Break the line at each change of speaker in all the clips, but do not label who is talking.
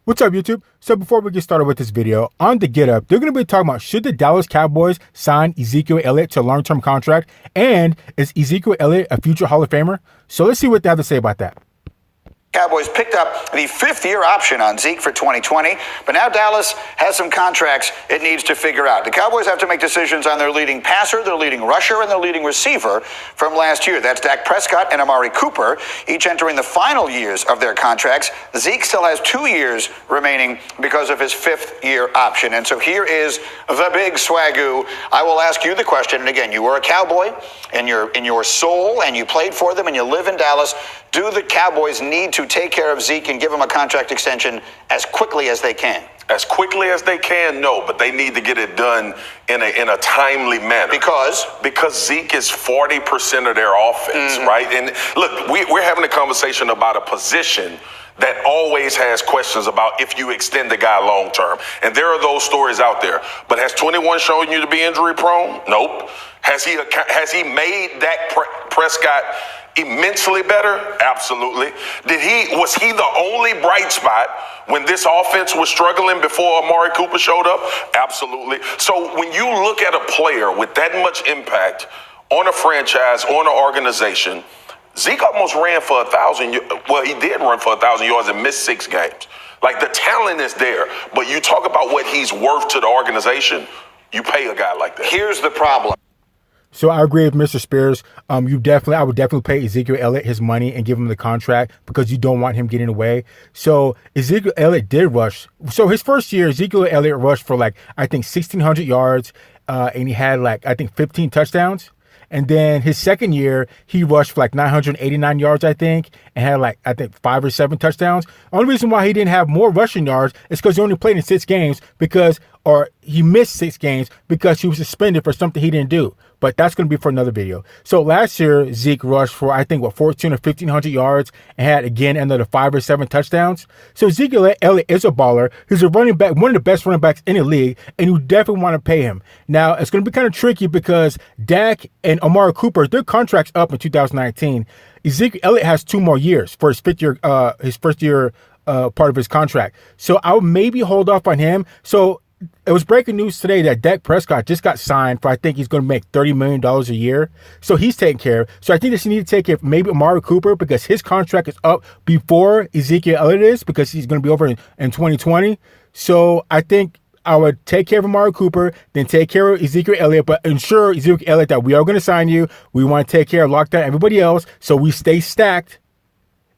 What's up, YouTube? So before we get started with this video, on the Get Up, they're going to be talking about should the Dallas Cowboys sign Ezekiel Elliott to a long-term contract, and is Ezekiel Elliott a future Hall of Famer? So let's see what they have to say about that.
Cowboys picked up the fifth-year option on Zeke for 2020, but now Dallas has some contracts it needs to figure out. The Cowboys have to make decisions on their leading passer, their leading rusher, and their leading receiver from last year. That's Dak Prescott and Amari Cooper, each entering the final years of their contracts. Zeke still has 2 years remaining because of his fifth-year option. And so here is the big swagoo. I will ask you the question, and again, you were a Cowboy in your soul, and you played for them, and you live in Dallas. Do the Cowboys need to take care of Zeke and give him a contract extension as quickly as they can?
As quickly as they can, no, but they need to get it done in a timely manner. Because Zeke is 40% of their offense, right? And look, we're having a conversation about a position that always has questions about if you extend the guy long term. And there are those stories out there. But has 21 shown you to be injury prone? Nope. Has he made Dak Prescott immensely better? Absolutely. Was he the only bright spot when this offense was struggling before Amari Cooper showed up? Absolutely. So when you look at a player with that much impact on a franchise, on an organization, Zeke almost ran for 1,000. Well, he did run for 1,000 yards and missed 6 games. Like, the talent is there, but you talk about what he's worth to the organization, you pay a guy like that.
Here's the problem.
So I agree with Mr. Spears. I would definitely pay Ezekiel Elliott his money and give him the contract because you don't want him getting away. So Ezekiel Elliott did rush. So his first year, Ezekiel Elliott rushed for 1,600 yards, and he had 15 touchdowns. And then his second year, he rushed for 989 yards, I think, and had 5 or 7 touchdowns. Only reason why he didn't have more rushing yards is because he only played in 6 games or he missed 6 games because he was suspended for something he didn't do. But that's going to be for another video. So last year, Zeke rushed for, 14 or 1,500 yards and had, again, another 5 or 7 touchdowns. So Ezekiel Elliott is a baller. He's a running back, one of the best running backs in the league, and you definitely want to pay him. Now, it's going to be kind of tricky because Dak and Amari Cooper, their contract's up in 2019. Ezekiel Elliott has 2 more years for his first year part of his contract. So I would maybe hold off on him. So it was breaking news today that Dak Prescott just got signed for, I think he's going to make $30 million a year. So he's taken care of. So I think that you need to take care of maybe Amari Cooper because his contract is up before Ezekiel Elliott is because he's going to be over in 2020. So I think I would take care of Amari Cooper, then take care of Ezekiel Elliott, but ensure Ezekiel Elliott that we are going to sign you. We want to take care of lockdown everybody else so we stay stacked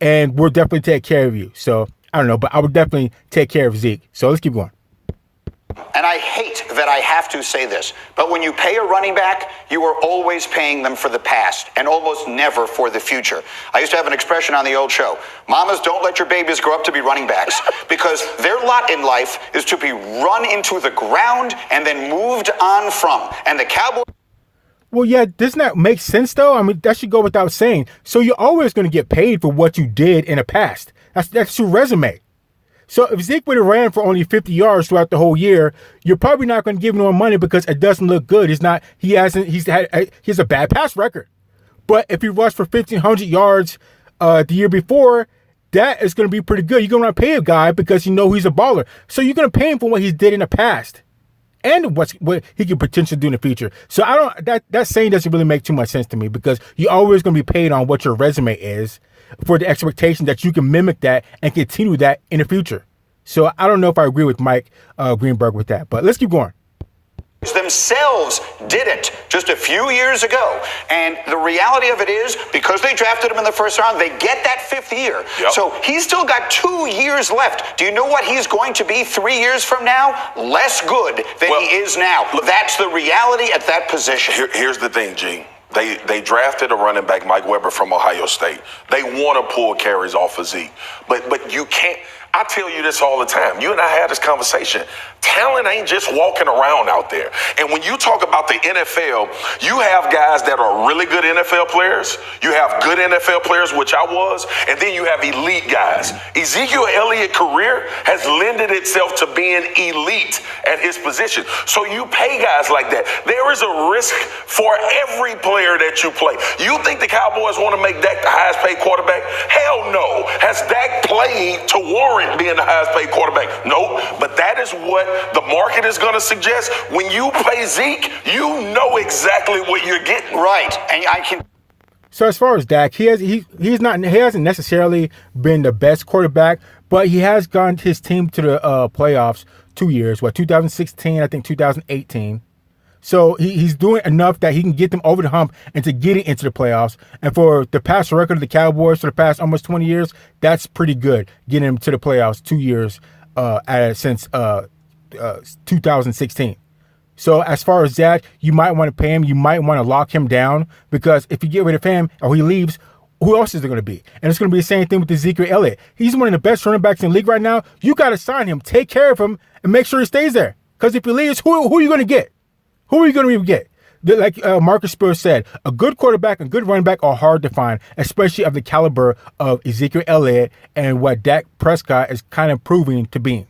and we'll definitely take care of you. So I don't know, but I would definitely take care of Zeke. So let's keep going.
And I hate that I have to say this, but when you pay a running back, you are always paying them for the past and almost never for the future. I used to have an expression on the old show: mamas, don't let your babies grow up to be running backs, because their lot in life is to be run into the ground and then moved on from. And the Cowboys...
Well, yeah, doesn't that make sense, though? I mean, that should go without saying. So you're always going to get paid for what you did in the past. That's your resume. So if Zeke would have ran for only 50 yards throughout the whole year, you're probably not going to give him more money because it doesn't look good. He has a bad pass record. But if he rushed for 1,500 yards the year before, that is going to be pretty good. You're going to pay a guy because you know he's a baller. So you're going to pay him for what he did in the past and what he could potentially do in the future. So that saying doesn't really make too much sense to me because you're always going to be paid on what your resume is, for the expectation that you can mimic that and continue that in the future. So I don't know if I agree with Mike Greenberg with that, but let's keep going.
Themselves didn't just a few years ago. And the reality of it is, because they drafted him in the first round, they get that 5th year. Yep. So he's still got 2 years left. Do you know what he's going to be 3 years from now? Less good than he is now. That's the reality at that position.
Here's the thing, G. They drafted a running back, Mike Weber, from Ohio State. They want to pull carries off of Zeke. But you can't. I tell you this all the time. You and I had this conversation. Talent ain't just walking around out there. And when you talk about the NFL, you have guys that are really good NFL players. You have good NFL players, which I was. And then you have elite guys. Ezekiel Elliott's career has lended itself to being elite at his position. So you pay guys like that. There is a risk for every player that you play. You think the Cowboys want to make Dak the highest paid quarterback? Hell no. Has Dak played to warrant warrant being the highest paid quarterback. Nope. But that is what the market is going to suggest. When you play Zeke, you know exactly what you're getting.
Right. And I can.
So as far as Dak, he hasn't necessarily been the best quarterback, but he has gotten his team to the playoffs 2 years. 2016, I think 2018. So he's doing enough that he can get them over the hump and to getting into the playoffs. And for the past record of the Cowboys for the past almost 20 years, that's pretty good, getting them to the playoffs 2 years since 2016. So as far as that, you might want to pay him. You might want to lock him down, because if you get rid of him or he leaves, who else is it going to be? And it's going to be the same thing with Ezekiel Elliott. He's one of the best running backs in the league right now. You got to sign him, take care of him, and make sure he stays there. Because if he leaves, who are you going to get? Who are you going to get? Like Marcus Spears said, a good quarterback and good running back are hard to find, especially of the caliber of Ezekiel Elliott and what Dak Prescott is kind of proving to be.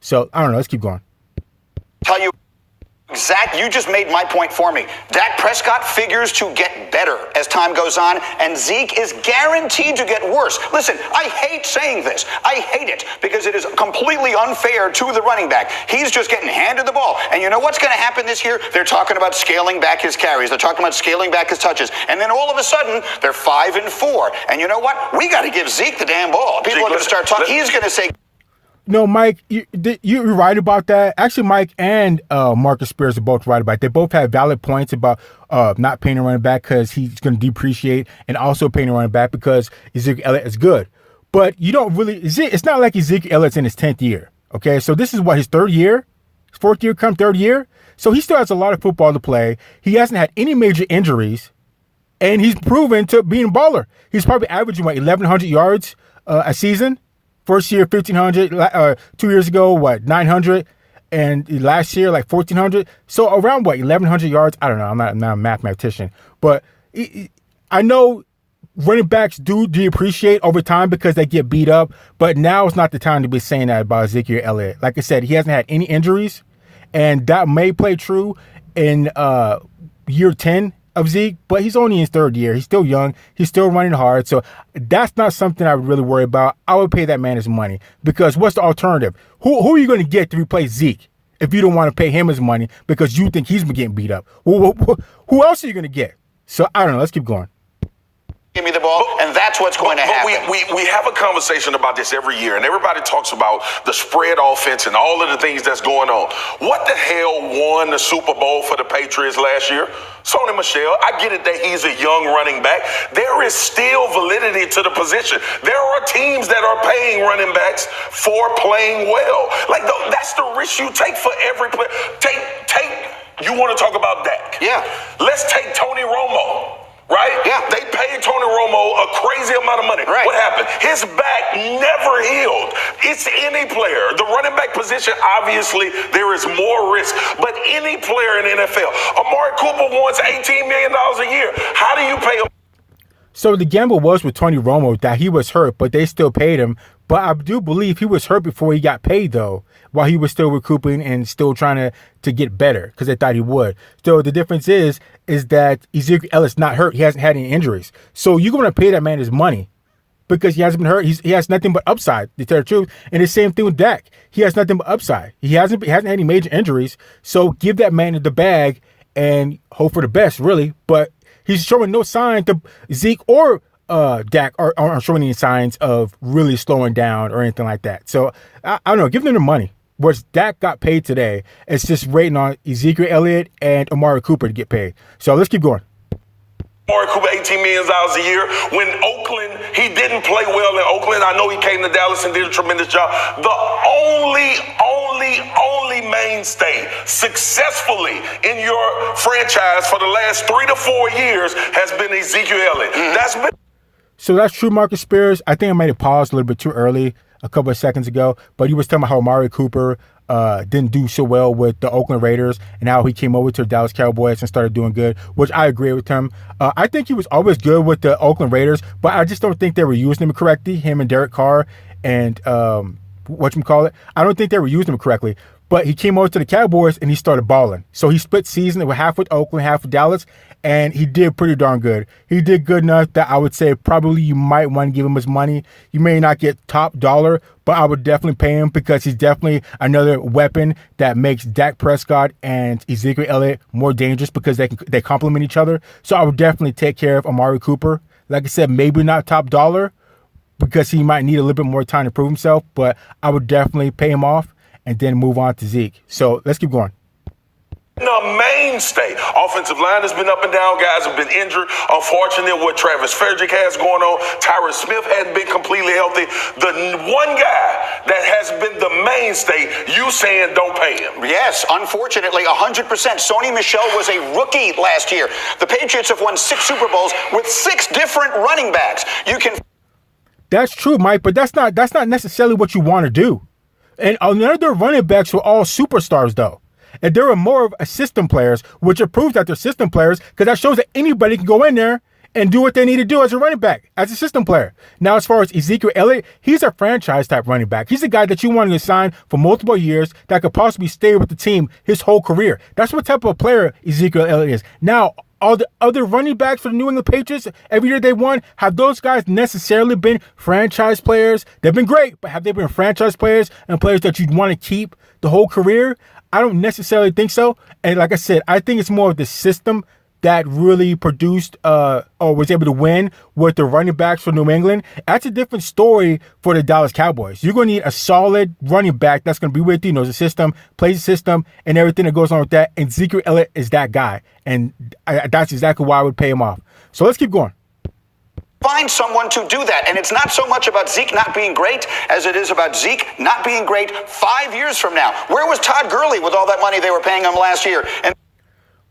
So, I don't know. Let's keep going.
Tell you. Zach, you just made my point for me. Dak Prescott figures to get better as time goes on, and Zeke is guaranteed to get worse. Listen, I hate saying this. I hate it because it is completely unfair to the running back. He's just getting handed the ball. And you know what's going to happen this year? They're talking about scaling back his carries. They're talking about scaling back his touches. And then all of a sudden, they're 5-4. And you know what? We got to give Zeke the damn ball. People are going to start talking. He's going to say...
No, Mike, you're right about that. Actually, Mike and Marcus Spears are both right about it. They both have valid points about not paying a running back because he's going to depreciate, and also paying a running back because Ezekiel Elliott is good. But you don't really – it's not like Ezekiel Elliott's in his 10th year, okay? So this is what, his third year? His fourth year come third year? So he still has a lot of football to play. He hasn't had any major injuries, and he's proven to be a baller. He's probably averaging, 1,100 yards a season? First year, 1,500. 2 years ago, 900. And last year, 1,400. So around, 1,100 yards? I don't know. I'm not a mathematician. But I know running backs do depreciate over time because they get beat up. But now is not the time to be saying that about Ezekiel Elliott. Like I said, he hasn't had any injuries. And that may play true in year 10 of Zeke, but he's only in his third year. He's still young. He's still running hard. So that's not something I would really worry about. I would pay that man his money, because what's the alternative? Who are you going to get to replace Zeke if you don't want to pay him his money because you think he's been getting beat up? Who else are you going to get? So I don't know. Let's keep going.
Give me the ball, and that's what's going to happen.
We have a conversation about this every year, and everybody talks about the spread offense and all of the things that's going on. What the hell won the Super Bowl for the Patriots last year? Sony Michel. I get it that he's a young running back. There is still validity to the position. There are teams that are paying running backs for playing well. That's the risk you take for every player. You want to talk about Dak?
Yeah.
Let's take Tony Romo. Right?
Yeah.
They paid Tony Romo a crazy amount of money.
Right.
What happened? His back never healed. It's any player. The running back position, obviously, there is more risk. But any player in the NFL, Amari Cooper wants $18 million a year. How do you pay him?
So the gamble was with Tony Romo that he was hurt, but they still paid him. But I do believe he was hurt before he got paid, though, while he was still recouping and still trying to get better, because they thought he would. So the difference is that Ezekiel Elliott's not hurt. He hasn't had any injuries. So you're going to pay that man his money because he hasn't been hurt. He has nothing but upside, to tell the truth. And the same thing with Dak. He has nothing but upside. He hasn't had any major injuries. So give that man the bag and hope for the best, really. But he's showing no sign to Zeke or Dak aren't showing any signs of really slowing down or anything like that. So I don't know. Give them the money. Whereas Dak got paid today, it's just waiting on Ezekiel Elliott and Amari Cooper to get paid. So let's keep going.
Amari Cooper, $18 million a year. When Oakland, he didn't play well in Oakland. I know he came to Dallas and did a tremendous job. The only mainstay successfully in your franchise for the last 3 to 4 years has been Ezekiel Elliott. Mm-hmm.
So that's true, Marcus Spears. I think I might have paused a little bit too early a couple of seconds ago, but he was talking about how Amari Cooper didn't do so well with the Oakland Raiders and how he came over to the Dallas Cowboys and started doing good, which I agree with him. I think he was always good with the Oakland Raiders, but I just don't think they were using him correctly, him and Derek Carr and whatchamacallit. I don't think they were using him correctly. But he came over to the Cowboys and he started balling. So he split season with half with Oakland, half with Dallas, and he did pretty darn good. He did good enough that I would say probably you might want to give him his money. You may not get top dollar, but I would definitely pay him because he's definitely another weapon that makes Dak Prescott and Ezekiel Elliott more dangerous because they complement each other. So I would definitely take care of Amari Cooper. Like I said, maybe not top dollar because he might need a little bit more time to prove himself, but I would definitely pay him off and then move on to Zeke. So let's keep going.
The mainstay. Offensive line has been up and down. Guys have been injured. Unfortunate what Travis Frederick has going on. Tyron Smith hasn't been completely healthy. The one guy that has been the mainstay, you saying don't pay him.
Yes, unfortunately, 100%. Sony Michel was a rookie last year. The Patriots have won 6 Super Bowls with 6 different running backs. You can.
That's true, Mike, but that's not necessarily what you want to do. And none of their running backs were all superstars, though. And there were more of a system players, which it proves that they're system players because that shows that anybody can go in there and do what they need to do as a running back, as a system player. Now, as far as Ezekiel Elliott, he's a franchise-type running back. He's a guy that you want to sign for multiple years that could possibly stay with the team his whole career. That's what type of player Ezekiel Elliott is. Now, all the other running backs for the New England Patriots, every year they won, have those guys necessarily been franchise players? They've been great, but have they been franchise players and players that you'd want to keep the whole career? I don't necessarily think so. And like I said, I think it's more of the system that really produced or was able to win with the running backs for New England. That's a different story for the Dallas Cowboys. You're going to need a solid running back that's going to be with you, knows the system, plays the system, and everything that goes on with that. And Ezekiel Elliott is that guy. And that's exactly why I would pay him off. So let's keep going.
Find someone to do that. And it's not so much about Zeke not being great as it is about Zeke not being great 5 years from now. Where was Todd Gurley with all that money they were paying him last year? And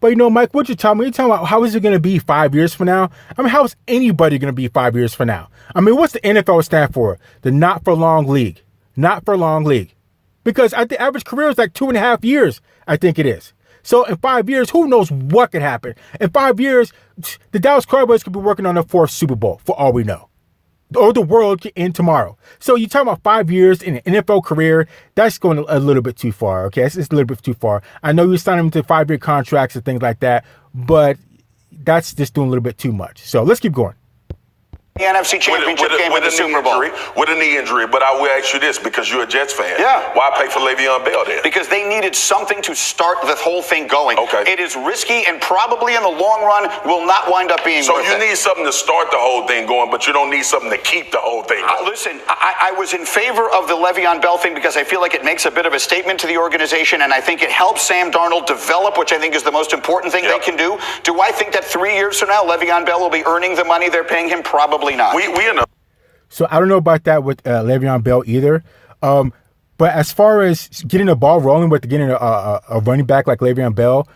but you know, Mike, what you tell me? You're talking about how is it going to be 5 years from now? I mean, how is anybody going to be 5 years from now? I mean, what's the NFL stand for? The not for long league. Not for long league. Because I think average career is like 2.5 years, I think it is. So in 5 years, who knows what could happen? In 5 years, the Dallas Cowboys could be working on their 4th Super Bowl, for all we know. Or the world could end tomorrow. So you're talking about 5 years in an NFL career, that's going a little bit too far, okay? It's a little bit too far. I know you signed them to 5-year contracts and things like that, but that's just doing a little bit too much. So let's keep going.
The NFC Championship game with the Super Bowl.
With a knee injury, but I will ask you this because you're a Jets fan.
Yeah.
Why pay for Le'Veon Bell then?
Because they needed something to start the whole thing going.
Okay.
It is risky and probably in the long run will not wind up being
so
worth
you
it.
need something to start the whole thing going, but you don't need something to keep the whole thing going.
Listen, I was in favor of the Le'Veon Bell thing because I feel like it makes a bit of a statement to the organization, and I think it helps Sam Darnold develop, which I think is the most important thing they can do. Do I think that 3 years from now, Le'Veon Bell will be earning the money they're paying him? Probably not.
We in a
So I don't know about that with Le'Veon Bell either. But as far as getting the ball rolling with getting a running back like Le'Veon Bell,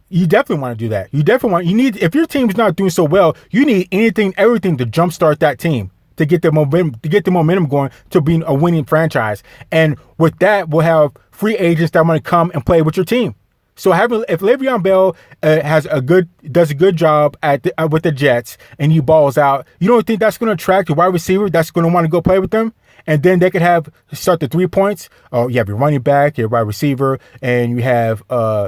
you definitely want to do that. If your team's not doing so well, you need everything to jumpstart that team to get the momentum going to be a winning franchise. And with that, we'll have free agents that want to come and play with your team. So if Le'Veon Bell does a good job with the Jets and he balls out, you don't think that's going to attract a wide receiver that's going to want to go play with them? And then they could start the 3 points. Oh, you have your running back, your wide receiver, and you have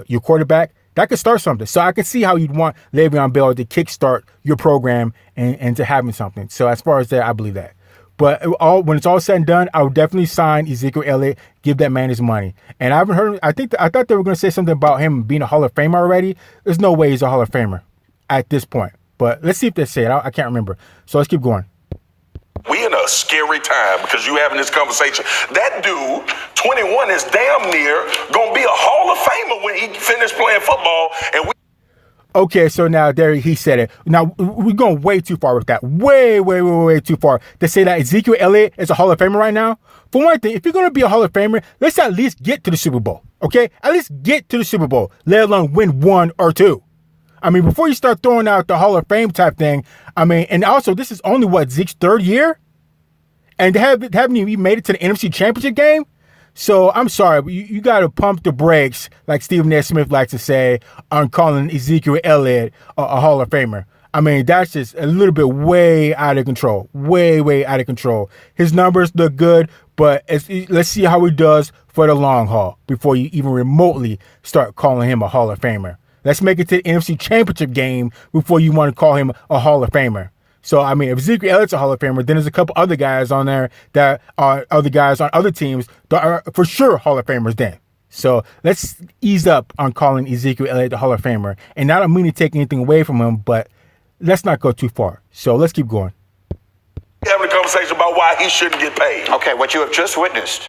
your quarterback. That could start something. So I can see how you'd want Le'Veon Bell to kickstart your program and to having something. So as far as that, I believe that. But when it's all said and done, I would definitely sign Ezekiel Elliott, give that man his money. And I haven't heard. I thought they were going to say something about him being a Hall of Famer already. There's no way he's a Hall of Famer at this point. But let's see if they say it. I can't remember. So let's keep going.
We in a scary time because you having this conversation. That dude, 21, is damn near going to be a Hall of Famer when he finished playing football. And we.
Okay, so now there he said it. Now we're going way too far with that. Way too far to say that Ezekiel Elliott is a Hall of Famer right now. For one thing, if you're going to be a Hall of Famer, let's at least get to the Super Bowl. Okay, at least get to the Super Bowl, let alone win 1 or 2. I mean, before you start throwing out the Hall of Fame type thing. I mean, and also this is only Zeke's 3rd year, and haven't even made it to the NFC Championship game. So I'm sorry, but you got to pump the brakes, like Stephen A. Smith likes to say, on calling Ezekiel Elliott a Hall of Famer. I mean, that's just a little bit way out of control. Way out of control. His numbers look good, But let's see how he does for the long haul before you even remotely start calling him a Hall of Famer. Let's make it to the NFC Championship game before you want to call him a Hall of Famer. So, I mean, if Ezekiel Elliott's a Hall of Famer, then there's a couple other guys on there that are other guys on other teams that are for sure Hall of Famers then. So let's ease up on calling Ezekiel Elliott the Hall of Famer. And I don't mean to take anything away from him, but let's not go too far. So let's keep going.
Having a conversation about why he shouldn't get paid.
Okay, what you have just witnessed